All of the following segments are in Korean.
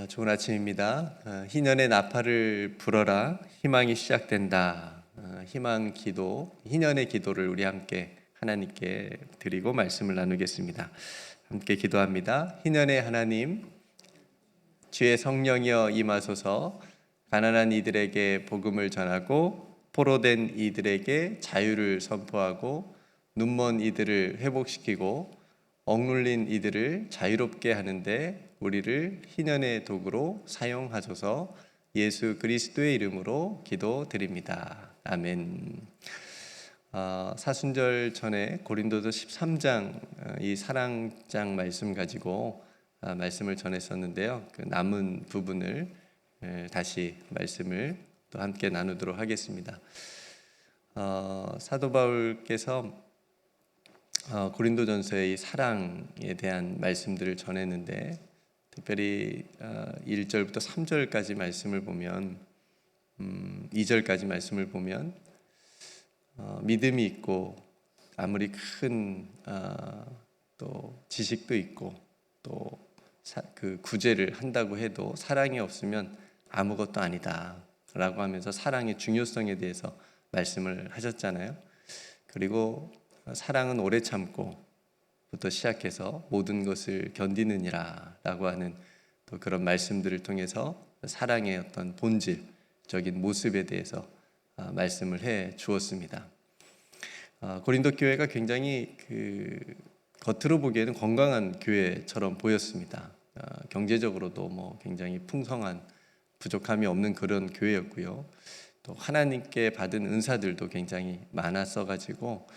좋은 아침입니다. 희년의 나팔을 불어라. 희망이 시작된다. 희망 기도, 희년의 기도를 우리 함께 하나님께 드리고 말씀을 나누겠습니다. 함께 기도합니다. 희년의 하나님, 주의 성령이여 임하소서. 가난한 이들에게 복음을 전하고 포로된 이들에게 자유를 선포하고 눈먼 이들을 회복시키고 억눌린 이들을 자유롭게 하는데 우리를 희년의 도구로 사용하소서. 예수 그리스도의 이름으로 기도드립니다. 아멘. 사순절 전에 고린도서 13장 이 사랑장 말씀 가지고 말씀을 전했었는데요. 그 남은 부분을 다시 말씀을 또 함께 나누도록 하겠습니다. 사도 바울께서 고린도전서의 이 사랑에 대한 말씀들을 전했는데 특별히 1절부터 3절까지 말씀을 보면 2절까지 말씀을 보면 믿음이 있고 아무리 큰 또 지식도 있고 또 그 구제를 한다고 해도 사랑이 없으면 아무것도 아니다 라고 하면서 사랑의 중요성에 대해서 말씀을 하셨잖아요. 그리고 사랑은 오래 참고 부터 시작해서 모든 것을 견디느니라 라고 하는 또 그런 말씀들을 통해서 사랑의 어떤 본질적인 모습에 대해서 말씀을 해 주었습니다. 고린도 교회가 굉장히 겉으로 보기에는 건강한 교회처럼 보였습니다. 경제적으로도 뭐 굉장히 풍성한 부족함이 없는 그런 교회였고요. 또 하나님께 받은 은사들도 굉장히 많았어 가지고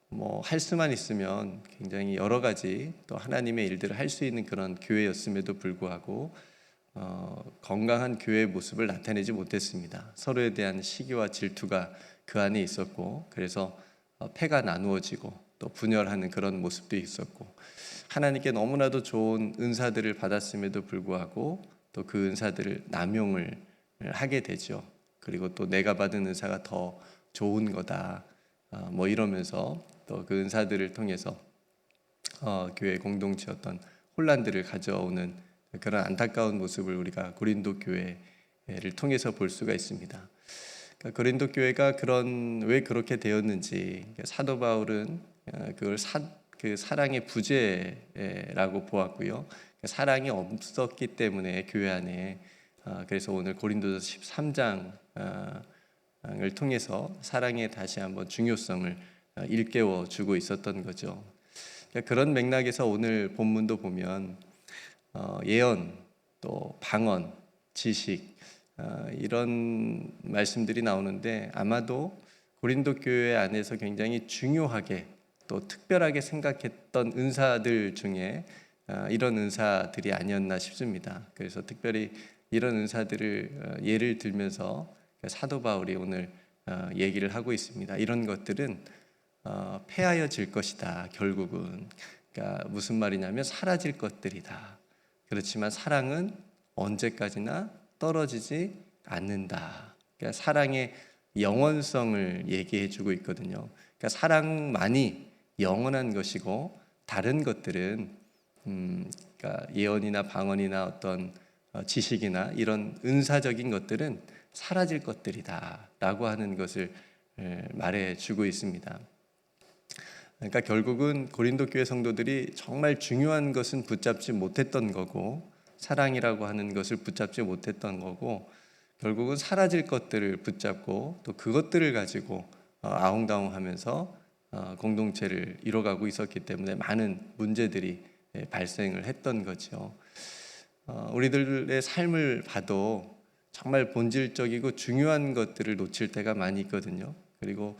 뭐 할 수만 있으면 굉장히 여러 가지 또 하나님의 일들을 할 수 있는 그런 교회였음에도 불구하고 건강한 교회의 모습을 나타내지 못했습니다. 서로에 대한 시기와 질투가 그 안에 있었고 그래서 패가 나누어지고 또 분열하는 그런 모습도 있었고 하나님께 너무나도 좋은 은사들을 받았음에도 불구하고 또 그 은사들을 남용을 하게 되죠. 그리고 또 내가 받은 은사가 더 좋은 거다 뭐 이러면서 또 그 은사들을 통해서 교회 공동체 어떤 혼란들을 가져오는 그런 안타까운 모습을 우리가 고린도 교회를 통해서 볼 수가 있습니다. 그러니까 고린도 교회가 왜 그렇게 되었는지 사도 바울은 그걸 그 사랑의 부재라고 보았고요. 사랑이 없었기 때문에 교회 안에 그래서 오늘 고린도서 13장을 통해서 사랑의 다시 한번 중요성을 일깨워 주고 있었던 거죠. 그런 맥락에서 오늘 본문도 보면 예언, 또 방언, 지식 이런 말씀들이 나오는데 아마도 고린도 교회 안에서 굉장히 중요하게 또 특별하게 생각했던 은사들 중에 이런 은사들이 아니었나 싶습니다. 그래서 특별히 이런 은사들을 예를 들면서 사도 바울이 오늘 얘기를 하고 있습니다. 이런 것들은 폐하여질 것이다. 결국은 그러니까 무슨 말이냐면 사라질 것들이다. 그렇지만 사랑은 언제까지나 떨어지지 않는다. 그러니까 사랑의 영원성을 얘기해주고 있거든요. 그러니까 사랑만이 영원한 것이고 다른 것들은 그러니까 예언이나 방언이나 어떤 지식이나 이런 은사적인 것들은 사라질 것들이다라고 하는 것을 말해주고 있습니다. 그러니까 결국은 고린도 교회 성도들이 정말 중요한 것은 붙잡지 못했던 거고 사랑이라고 하는 것을 붙잡지 못했던 거고 결국은 사라질 것들을 붙잡고 또 그것들을 가지고 아웅다웅하면서 공동체를 이뤄가고 있었기 때문에 많은 문제들이 발생을 했던 거죠. 우리들의 삶을 봐도 정말 본질적이고 중요한 것들을 놓칠 때가 많이 있거든요. 그리고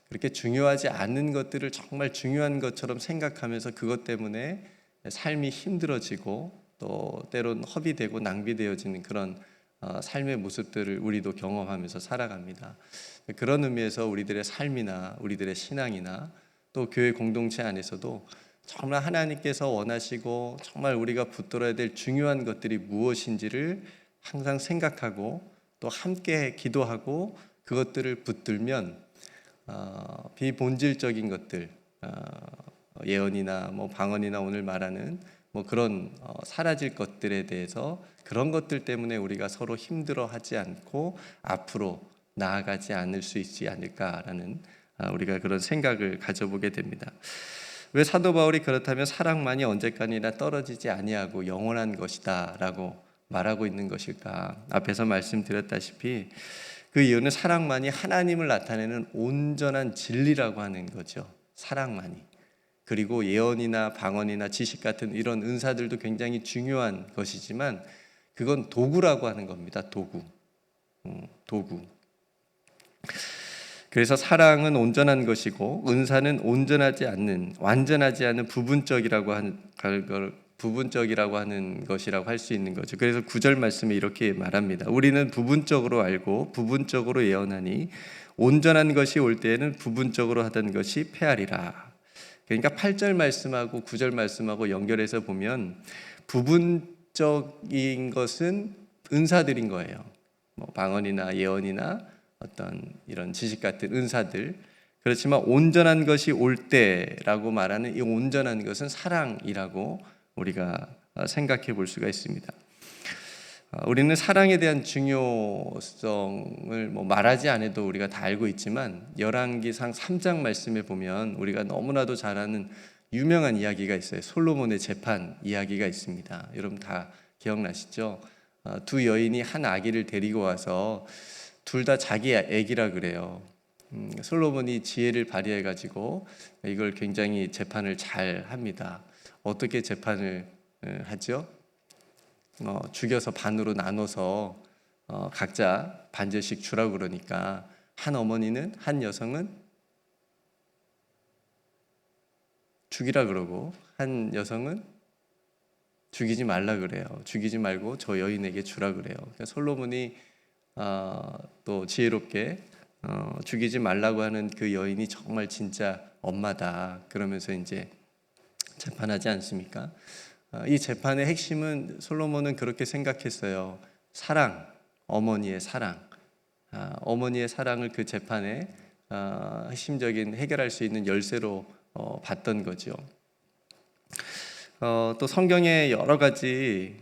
그렇게 중요하지 않은 것들을 정말 중요한 것처럼 생각하면서 그것 때문에 삶이 힘들어지고 또 때론 허비되고 낭비되어지는 그런 삶의 모습들을 우리도 경험하면서 살아갑니다. 그런 의미에서 우리들의 삶이나 우리들의 신앙이나 또 교회 공동체 안에서도 정말 하나님께서 원하시고 정말 우리가 붙들어야 될 중요한 것들이 무엇인지를 항상 생각하고 또 함께 기도하고 그것들을 붙들면 비본질적인 것들 예언이나 뭐 방언이나 오늘 말하는 뭐 그런 사라질 것들에 대해서 그런 것들 때문에 우리가 서로 힘들어하지 않고 앞으로 나아가지 않을 수 있지 않을까라는 우리가 그런 생각을 가져보게 됩니다. 왜 사도 바울이 그렇다면 사랑만이 언제까지나 떨어지지 아니하고 영원한 것이다라고 말하고 있는 것일까? 앞에서 말씀드렸다시피 그 이유는 사랑만이 하나님을 나타내는 온전한 진리라고 하는 거죠. 사랑만이. 그리고 예언이나 방언이나 지식 같은 이런 은사들도 굉장히 중요한 것이지만 그건 도구라고 하는 겁니다. 도구. 도구. 그래서 사랑은 온전한 것이고 은사는 완전하지 않은 부분적이라고 하는 것이라고 할 수 있는 거죠. 그래서 9절 말씀에 이렇게 말합니다. 우리는 부분적으로 알고 부분적으로 예언하니 온전한 것이 올 때에는 부분적으로 하던 것이 패하리라. 그러니까 8절 말씀하고 9절 말씀하고 연결해서 보면 부분적인 것은 은사들인 거예요. 뭐 방언이나 예언이나 어떤 이런 지식 같은 은사들. 그렇지만 온전한 것이 올 때라고 말하는 이 온전한 것은 사랑이라고 우리가 생각해 볼 수가 있습니다. 우리는 사랑에 대한 중요성을 말하지 않아도 우리가 다 알고 있지만 열왕기상 3장 말씀에 보면 우리가 너무나도 잘 아는 유명한 이야기가 있어요. 솔로몬의 재판 이야기가 있습니다. 여러분 다 기억나시죠? 두 여인이 한 아기를 데리고 와서 둘 다 자기 아기라 그래요. 솔로몬이 지혜를 발휘해 가지고 이걸 굉장히 재판을 잘 합니다. 어떻게 재판을 하죠? 죽여서 반으로 나눠서 각자 반절씩 주라고 그러니까 한 어머니는 한 여성은 죽이라 그러고 한 여성은 죽이지 말라 그래요. 죽이지 말고 저 여인에게 주라 그래요. 그러니까 솔로몬이 또 지혜롭게 죽이지 말라고 하는 그 여인이 정말 진짜 엄마다 그러면서 이제 재판하지 않습니까? 이 재판의 핵심은 솔로몬은 그렇게 생각했어요. 사랑, 어머니의 사랑, 어머니의 사랑을 그 재판의 핵심적인 해결할 수 있는 열쇠로 봤던 거죠. 또 성경에 여러 가지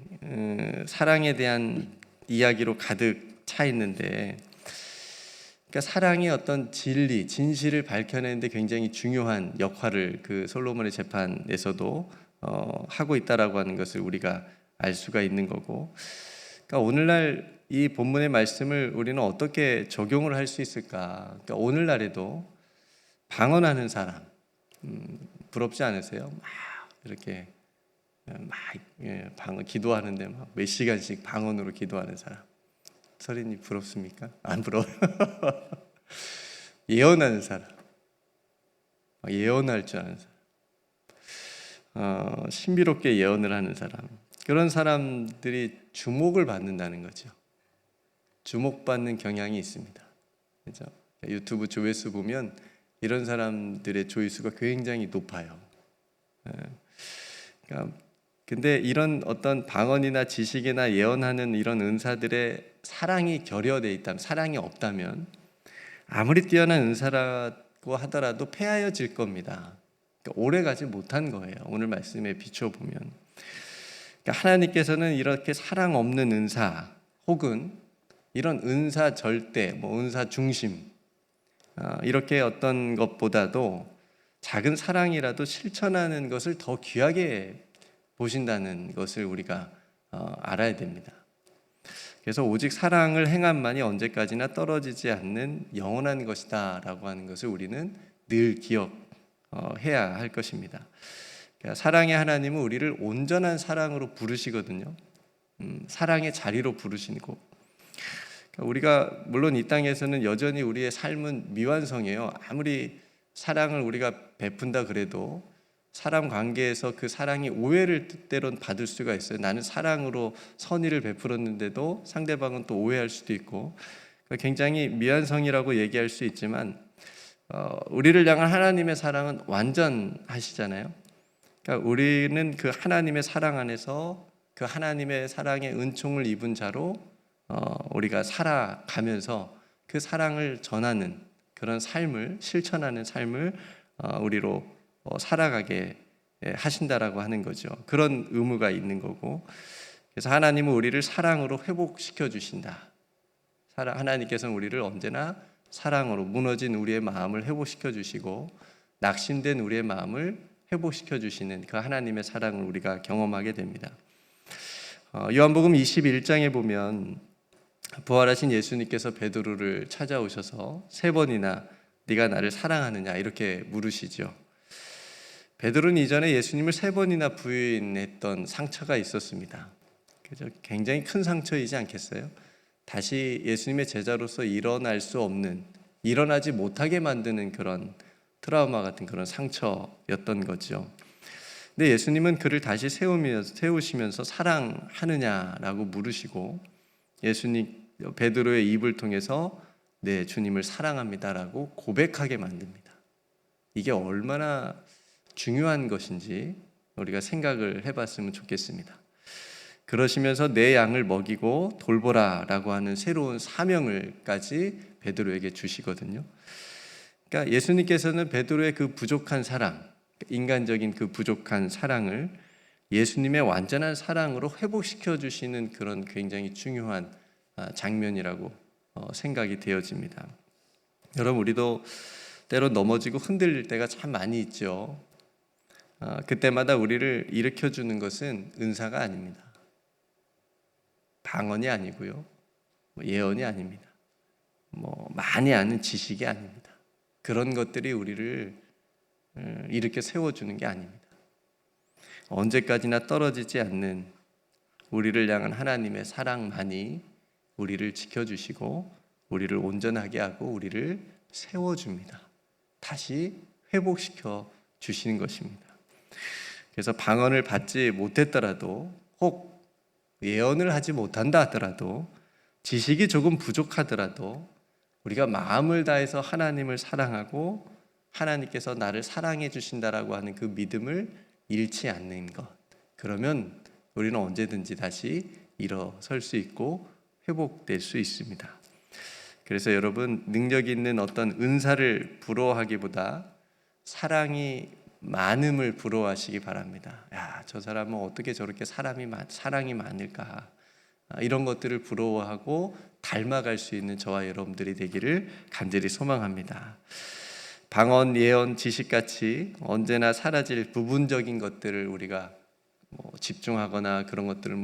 사랑에 대한 이야기로 가득 차 있는데, 그러니까 사랑이 어떤 진리, 진실을 밝혀내는데 굉장히 중요한 역할을 그 솔로몬의 재판에서도 하고 있다라고 하는 것을 우리가 알 수가 있는 거고, 그러니까 오늘날 이 본문의 말씀을 우리는 어떻게 적용을 할 수 있을까? 그러니까 오늘날에도 방언하는 사람 부럽지 않으세요? 막 이렇게 방언 기도하는데 막 몇 시간씩 방언으로 기도하는 사람. 서린이 부럽습니까? 안 부러워요. 예언하는 사람, 예언할 줄 아는 사람, 신비롭게 예언을 하는 사람, 그런 사람들이 주목을 받는다는 거죠. 주목받는 경향이 있습니다. 그렇죠? 유튜브 조회수 보면 이런 사람들의 조회수가 굉장히 높아요. 그러니까 근데 이런 어떤 방언이나 지식이나 예언하는 이런 은사들의 사랑이 결여되어 있다면, 사랑이 없다면 아무리 뛰어난 은사라고 하더라도 폐하여질 겁니다. 그러니까 오래가지 못한 거예요. 오늘 말씀에 비춰보면. 그러니까 하나님께서는 이렇게 사랑 없는 은사 혹은 이런 은사 절대, 은사 중심 이렇게 어떤 것보다도 작은 사랑이라도 실천하는 것을 더 귀하게 보신다는 것을 우리가 알아야 됩니다. 그래서 오직 사랑을 행함만이 언제까지나 떨어지지 않는 영원한 것이다 라고 하는 것을 우리는 늘 기억해야 할 것입니다. 그러니까 사랑의 하나님은 우리를 온전한 사랑으로 부르시거든요. 사랑의 자리로 부르시고, 그러니까 우리가 물론 이 땅에서는 여전히 우리의 삶은 미완성이에요. 아무리 사랑을 우리가 베푼다 그래도 사람 관계에서 그 사랑이 오해를 때론 받을 수가 있어요. 나는 사랑으로 선의를 베풀었는데도 상대방은 또 오해할 수도 있고, 굉장히 미완성이라고 얘기할 수 있지만 우리를 향한 하나님의 사랑은 완전하시잖아요. 그러니까 우리는 그 하나님의 사랑 안에서 그 하나님의 사랑의 은총을 입은 자로 우리가 살아가면서 그 사랑을 전하는 그런 삶을 실천하는 삶을 우리로 살아가게 하신다라고 하는 거죠. 그런 의무가 있는 거고, 그래서 하나님은 우리를 사랑으로 회복시켜 주신다. 하나님께서는 우리를 언제나 사랑으로 무너진 우리의 마음을 회복시켜 주시고 낙심된 우리의 마음을 회복시켜 주시는 그 하나님의 사랑을 우리가 경험하게 됩니다. 요한복음 21장에 보면 부활하신 예수님께서 베드로를 찾아오셔서 3번이나 네가 나를 사랑하느냐 이렇게 물으시죠. 베드로는 이전에 예수님을 3번이나 부인했던 상처가 있었습니다. 그죠? 굉장히 큰 상처이지 않겠어요? 다시 예수님의 제자로서 일어날 수 없는, 일어나지 못하게 만드는 그런 트라우마 같은 그런 상처였던 거죠. 근데 예수님은 그를 다시 세우시면서 사랑하느냐라고 물으시고 베드로의 입을 통해서 네, 주님을 사랑합니다라고 고백하게 만듭니다. 이게 얼마나 중요한 것인지 우리가 생각을 해봤으면 좋겠습니다. 그러시면서 내 양을 먹이고 돌보라라고 하는 새로운 사명을까지 베드로에게 주시거든요. 그러니까 예수님께서는 베드로의 그 부족한 사랑, 인간적인 그 부족한 사랑을 예수님의 완전한 사랑으로 회복시켜 주시는 그런 굉장히 중요한 장면이라고 생각이 되어집니다. 여러분, 우리도 때로 넘어지고 흔들릴 때가 참 많이 있죠. 그때마다 우리를 일으켜 주는 것은 은사가 아닙니다. 방언이 아니고요, 예언이 아닙니다. 많이 아는 지식이 아닙니다. 그런 것들이 우리를 이렇게 세워주는 게 아닙니다. 언제까지나 떨어지지 않는 우리를 향한 하나님의 사랑만이 우리를 지켜주시고 우리를 온전하게 하고 우리를 세워줍니다. 다시 회복시켜 주시는 것입니다. 그래서 방언을 받지 못했더라도, 혹 예언을 하지 못한다 하더라도, 지식이 조금 부족하더라도 우리가 마음을 다해서 하나님을 사랑하고 하나님께서 나를 사랑해 주신다라고 하는 그 믿음을 잃지 않는 것, 그러면 우리는 언제든지 다시 일어설 수 있고 회복될 수 있습니다. 그래서 여러분, 능력 있는 어떤 은사를 부러워하기보다 사랑이 많음을 부러워하시기 바랍니다. 야, 저 사람은 어떻게 저렇게 사랑이 많을까? 이런 것들을 부러워하고 닮아갈 수 있는 저와 여러분들이 되기를 간절히 소망합니다. 방언, 예언, 지식같이 언제나 사라질 부분적인 것들을 우리가 집중하거나 그런 것들을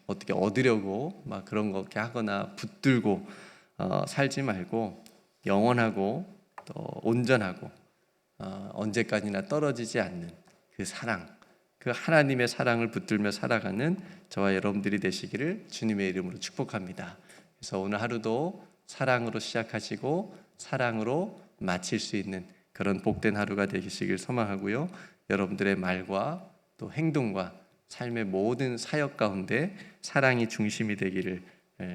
어떻게 얻으려고 그런 거 하거나 붙들고 살지 말고 영원하고 또 온전하고 언제까지나 떨어지지 않는 그 사랑, 그 하나님의 사랑을 붙들며 살아가는 저와 여러분들이 되시기를 주님의 이름으로 축복합니다. 그래서 오늘 하루도 사랑으로 시작하시고 사랑으로 마칠 수 있는 그런 복된 하루가 되시길 소망하고요. 여러분들의 말과 또 행동과 삶의 모든 사역 가운데 사랑이 중심이 되기를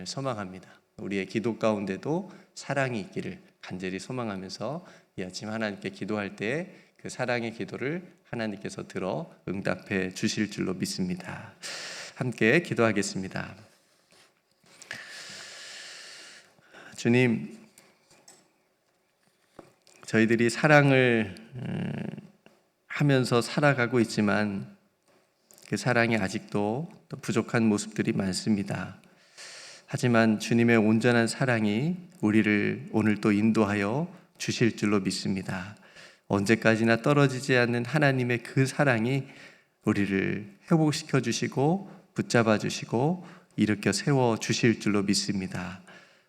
소망합니다. 우리의 기도 가운데도 사랑이 있기를 간절히 소망하면서 이 아침 하나님께 기도할 때 그 사랑의 기도를 하나님께서 들어 응답해 주실 줄로 믿습니다. 함께 기도하겠습니다. 주님, 저희들이 사랑을 하면서 살아가고 있지만 그 사랑이 아직도 또 부족한 모습들이 많습니다. 하지만 주님의 온전한 사랑이 우리를 오늘 또 인도하여 주실 줄로 믿습니다. 언제까지나 떨어지지 않는 하나님의 그 사랑이 우리를 회복시켜 주시고 붙잡아 주시고 일으켜 세워 주실 줄로 믿습니다.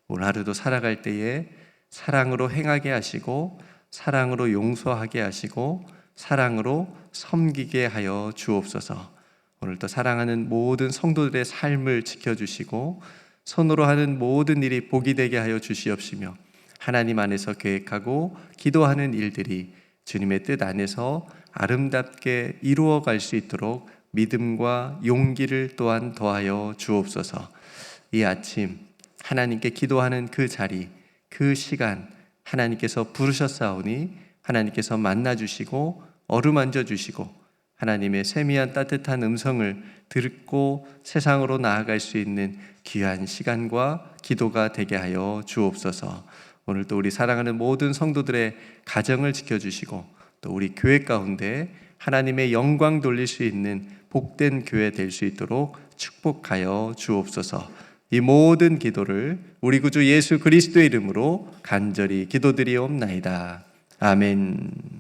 오늘 하루도 살아갈 때에 사랑으로 행하게 하시고 사랑으로 용서하게 하시고 사랑으로 섬기게 하여 주옵소서. 오늘도 사랑하는 모든 성도들의 삶을 지켜주시고 손으로 하는 모든 일이 복이 되게 하여 주시옵시며 하나님 안에서 계획하고 기도하는 일들이 주님의 뜻 안에서 아름답게 이루어갈 수 있도록 믿음과 용기를 또한 더하여 주옵소서. 이 아침 하나님께 기도하는 그 자리, 그 시간 하나님께서 부르셨사오니 하나님께서 만나주시고 어루만져 주시고 하나님의 세미한 따뜻한 음성을 듣고 세상으로 나아갈 수 있는 귀한 시간과 기도가 되게 하여 주옵소서. 오늘도 우리 사랑하는 모든 성도들의 가정을 지켜주시고 또 우리 교회 가운데 하나님의 영광 돌릴 수 있는 복된 교회 될 수 있도록 축복하여 주옵소서. 이 모든 기도를 우리 구주 예수 그리스도의 이름으로 간절히 기도드리옵나이다. 아멘.